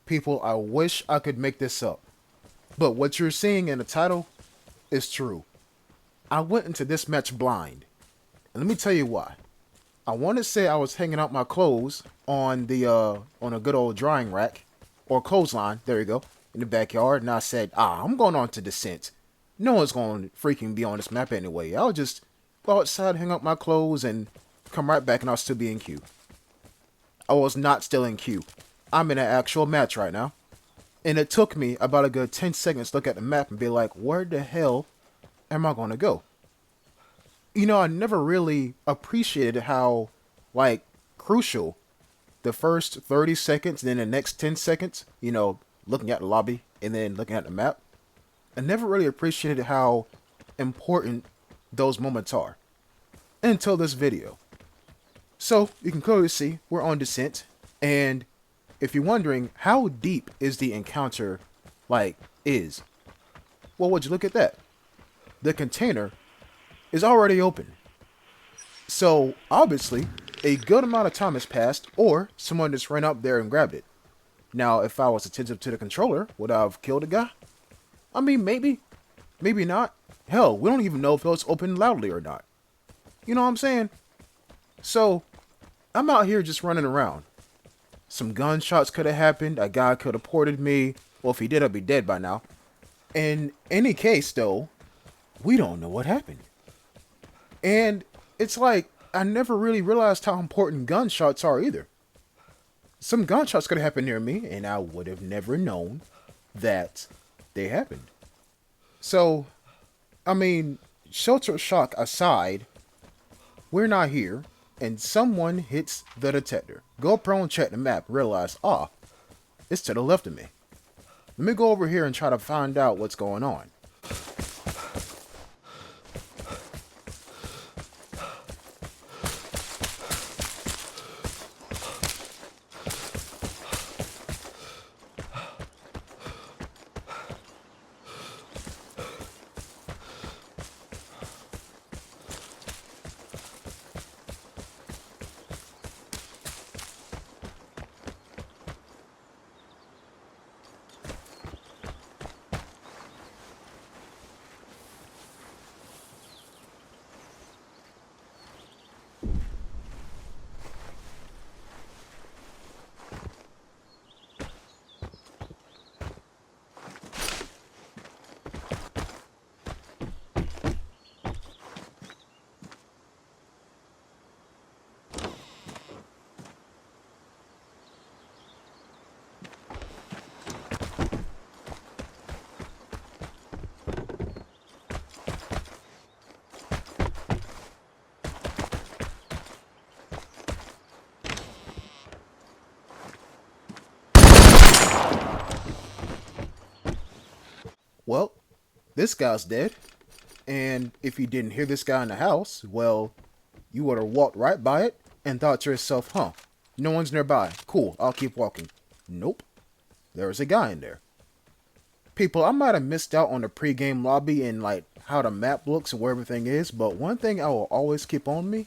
People, I wish I could make this up, but what you're seeing in the title is true. I went into this match blind, and let me tell you why. I want to say I was hanging out my clothes on a good old drying rack or clothesline. There you go, in the backyard, and I said, I'm going on to Descent. No one's going to freaking be on this map anyway. I'll just go outside, hang up my clothes, and come right back, and I'll still be in queue. I was not still in queue. I'm in an actual match right now. And it took me about a good 10 seconds to look at the map and be like, where the hell am I going to go? You know, I never really appreciated how, like, crucial the first 30 seconds and then the next 10 seconds, you know, looking at the lobby and then looking at the map. I never really appreciated how important those moments are until this video. So, you can clearly see we're on Descent, and if you're wondering how deep is the encounter, well, would you look at that? The container is already open. So, obviously, a good amount of time has passed, or someone just ran up there and grabbed it. Now, if I was attentive to the controller, would I have killed a guy? I mean, maybe. Maybe not. Hell, we don't even know if it was open loudly or not. You know what I'm saying? So, I'm out here just running around. Some gunshots could have happened. A guy could have ported me. Well, if he did, I'd be dead by now. In any case, though, we don't know what happened. And it's like, I never really realized how important gunshots are either. Some gunshots could have happened near me, and I would have never known that they happened. So, I mean, shelter shock aside, we're not here, and someone hits the detector. Go prone, check the map, realize, it's to the left of me. Let me go over here and try to find out what's going on. Well, this guy's dead. And if you didn't hear this guy in the house, well, you would have walked right by it and thought to yourself, no one's nearby. Cool, I'll keep walking. Nope. There's a guy in there. People, I might have missed out on the pre-game lobby and like how the map looks and where everything is, but one thing I will always keep on me.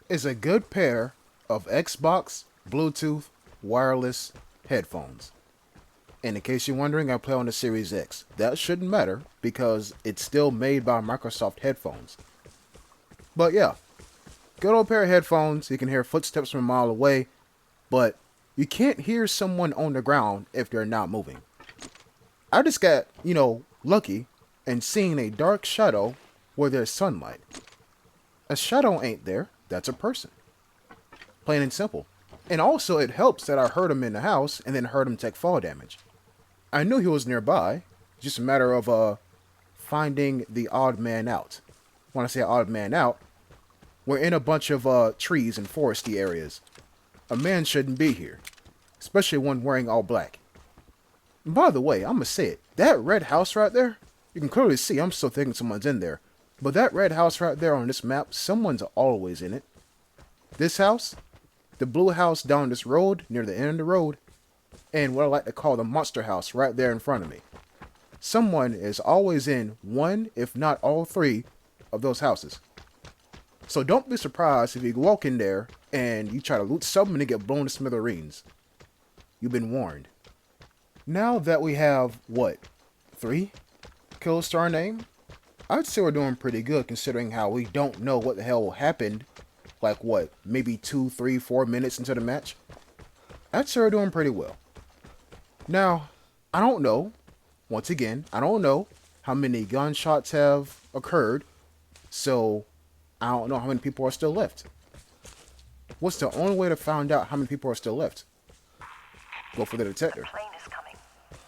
is a good pair of Xbox Bluetooth wireless headphones. And in case you're wondering, I play on the Series X. That shouldn't matter because it's still made by Microsoft headphones. But yeah, good old pair of headphones. You can hear footsteps from a mile away, but you can't hear someone on the ground if they're not moving. I just got, lucky and seeing a dark shadow where there's sunlight. A shadow ain't there, that's a person. Plain and simple. And also it helps that I heard him in the house and then heard him take fall damage. I knew he was nearby, just a matter of finding the odd man out. When I say odd man out, we're in a bunch of trees and foresty areas. A man shouldn't be here, especially one wearing all black. And by the way, I'm gonna say it, that red house right there, you can clearly see I'm still thinking someone's in there. But that red house right there on this map, someone's always in it. This house, the blue house down this road, near the end of the road, and what I like to call the monster house right there in front of me. Someone is always in one, if not all three, of those houses. So don't be surprised if you walk in there and you try to loot something and get blown to smithereens. You've been warned. Now that we have, 3 kills to our name? I'd say we're doing pretty good considering how we don't know what the hell happened. Maybe 2, 3, 4 minutes into the match? I'd say we're doing pretty well. Now, I don't know. Once again, I don't know how many gunshots have occurred. So, I don't know how many people are still left. What's the only way to find out how many people are still left? Go for the detector. The plane is coming.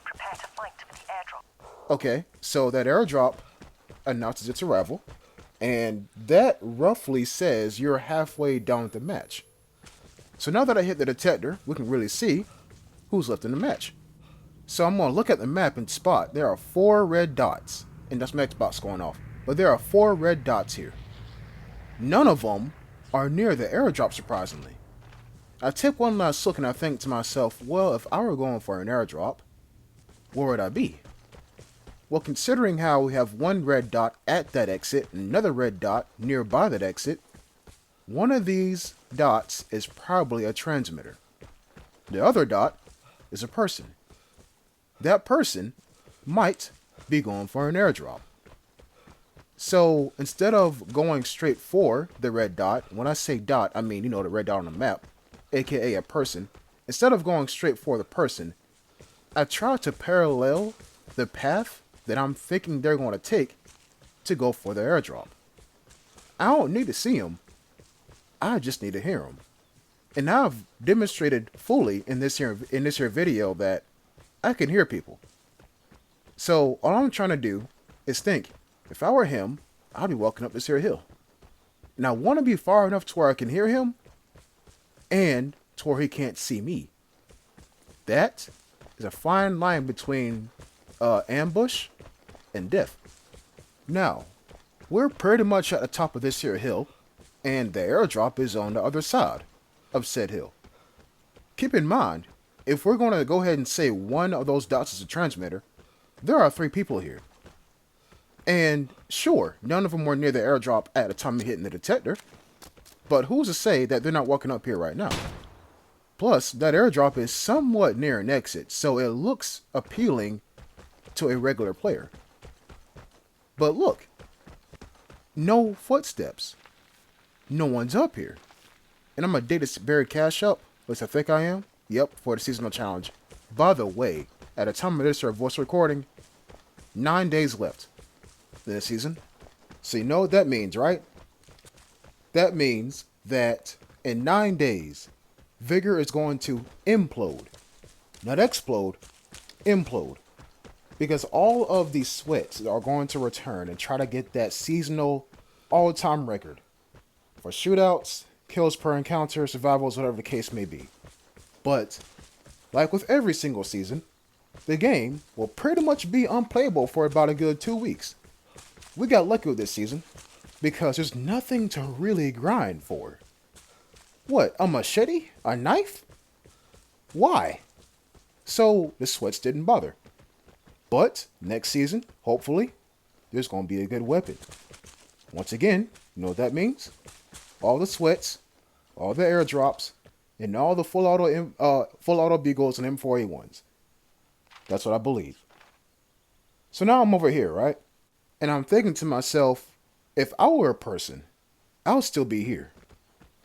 Prepare to fight for the airdrop. Okay, so that airdrop announces its arrival, and that roughly says you're halfway down the match. So now that I hit the detector, we can really see who's left in the match. So I'm going to look at the map and spot there are 4 red dots, and that's my Xbox going off, but there are 4 red dots here. None of them are near the airdrop, surprisingly. I take one last look and I think to myself, well, if I were going for an airdrop, where would I be? Well, considering how we have one red dot at that exit and another red dot nearby that exit, one of these dots is probably a transmitter. The other dot is a person. That person might be going for an airdrop. So instead of going straight for the red dot, when I say dot, I mean, the red dot on the map, aka a person. Instead of going straight for the person, I try to parallel the path that I'm thinking they're going to take to go for the airdrop. I don't need to see them. I just need to hear them. And I've demonstrated fully in this here video that I can hear people. So all I'm trying to do is think, if I were him, I'd be walking up this here hill. And I want to be far enough to where I can hear him and to where he can't see me. That is a fine line between ambush and death. Now, we're pretty much at the top of this here hill, and the airdrop is on the other side of said hill. Keep in mind, if we're going to go ahead and say one of those dots is a transmitter, there are 3 people here. And sure, none of them were near the airdrop at the time of hitting the detector, but who's to say that they're not walking up here right now? Plus, that airdrop is somewhat near an exit, so it looks appealing to a regular player. But look, no footsteps. No one's up here. And I'm going to dig this buried cache up, at least I think I am. Yep, for the seasonal challenge. By the way, at the time of this voice recording, 9 days left in the season. So you know what that means, right? That means that in 9 days, Vigor is going to implode. Not explode, implode. Because all of these sweats are going to return and try to get that seasonal all-time record for shootouts, kills per encounter, survivals, whatever the case may be. But, like with every single season, the game will pretty much be unplayable for about a good 2 weeks. We got lucky with this season, because there's nothing to really grind for. What, a machete? A knife? Why? So, the sweats didn't bother. But, next season, hopefully, there's going to be a good weapon. Once again, you know what that means? All the sweats all the airdrops, and all the full auto Beagles and M4A1s. That's what I believe. So now I'm over here, right? And I'm thinking to myself, if I were a person, I'll still be here.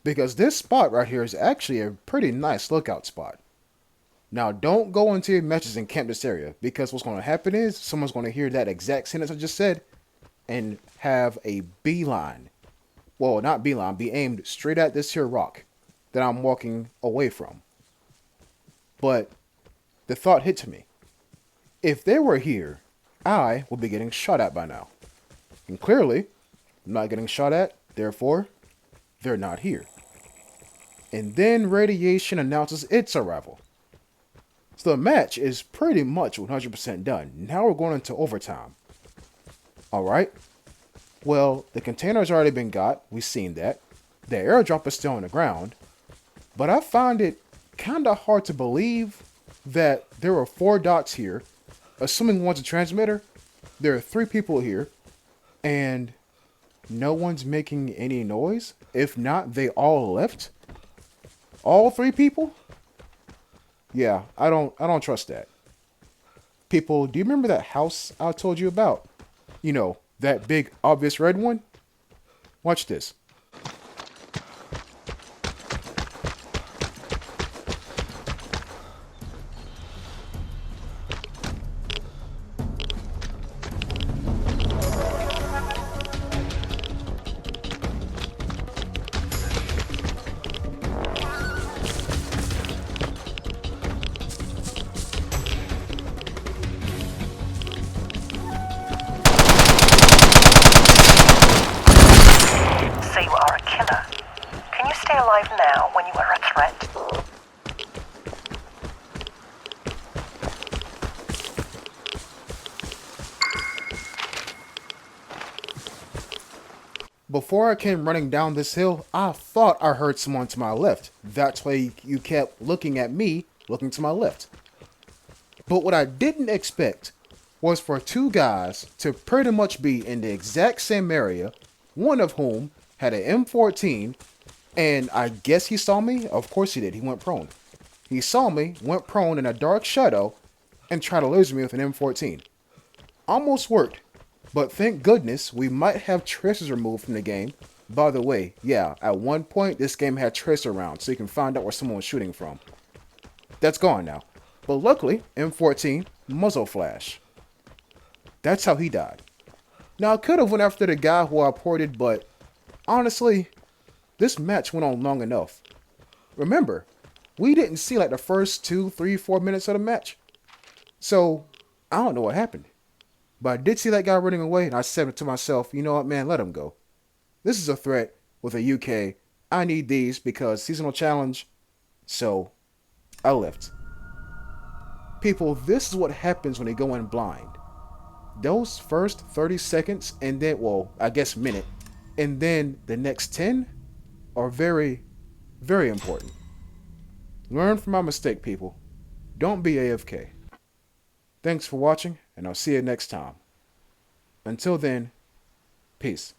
Because this spot right here is actually a pretty nice lookout spot. Now, don't go into your matches and camp this area, because what's going to happen is someone's going to hear that exact sentence I just said and have a beeline. Well, not beeline, be aimed straight at this here rock that I'm walking away from. But the thought hit to me. If they were here, I would be getting shot at by now. And clearly, I'm not getting shot at, therefore, they're not here. And then radiation announces its arrival. So the match is pretty much 100% done. Now we're going into overtime. Alright. Well, the container's already been got. We've seen that. The airdrop is still on the ground. But I find it kind of hard to believe that there were 4 dots here. Assuming one's a transmitter, there are 3 people here. And no one's making any noise. If not, they all left. All 3 people? Yeah, I don't trust that. People, do you remember that house I told you about? You know, that big obvious red one? Watch this. Say you are a killer. Can you stay alive now when you are a threat? Before I came running down this hill, I thought I heard someone to my left. That's why you kept looking at me, looking to my left. But what I didn't expect was for 2 guys to pretty much be in the exact same area, one of whom had an M14, and I guess he saw me. Of course he did. He went prone. He saw me, went prone in a dark shadow, and tried to laser me with an M14. Almost worked, but thank goodness we might have traces removed from the game. By the way, yeah, at one point this game had tracer rounds, so you can find out where someone was shooting from. That's gone now. But luckily, M14, muzzle flash. That's how he died. Now I could have went after the guy who I ported, but honestly, this match went on long enough. Remember, we didn't see like the first 2, 3, 4 minutes of the match. So, I don't know what happened. But I did see that guy running away, and I said to myself, you know what, man, let him go. This is a threat with a UK. I need these because seasonal challenge. So, I left. People, this is what happens when they go in blind. Those first 30 seconds, and then, well, I guess minute, and then the next 10 are very, very important. Learn from my mistake, people. Don't be AFK. Thanks for watching, and I'll see you next time. Until then, peace.